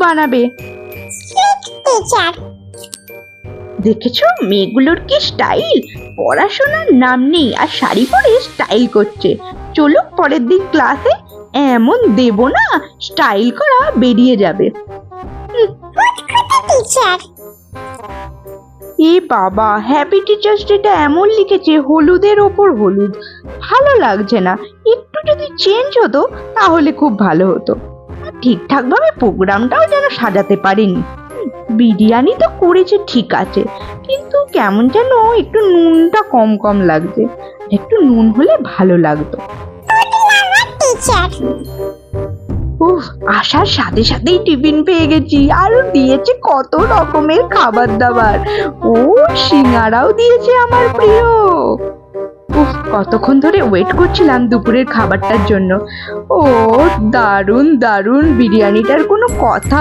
বানাবে। টিচার। দেখেছো মেয়েগুলোর কি স্টাইল, পড়াশোনার নাম নেই আর শাড়ি পরে স্টাইল করছে। চলো পরের দিন ক্লাসে এমন দেব না, স্টাইল করা বেরিয়ে যাবে। টিচার। এ বাবা, হ্যাপি টিচার্স ডেটা এমন লিখেছে হলুদের ওপর হলুদ, ভালো লাগছে না। একটু যদি চেঞ্জ হতো তাহলে খুব ভালো হতো। ঠিকঠাক ভাবে প্রোগ্রামটাও যেন সাজাতে পারেনি। বিরিয়ানি তো করেছে ঠিক আছে, কিন্তু কেমন যেন একটু নুনটা কম কম লাগছে। একটু নুন হলে ভালো লাগতো। টিচার। উফ, আসার সাথে সাথেই টিফিন পেয়ে গেছি, আরো দিয়েছে কত রকমের খাবার দাবার। ও সিঙ্গারাও দিয়েছে আমার প্রিয়। উফ, কতক্ষণ ধরে ওয়েট করছিলাম দুপুরের খাবারটার জন্য। ও দারুণ দারুণ, বিরিয়ানিটার কোনো কথা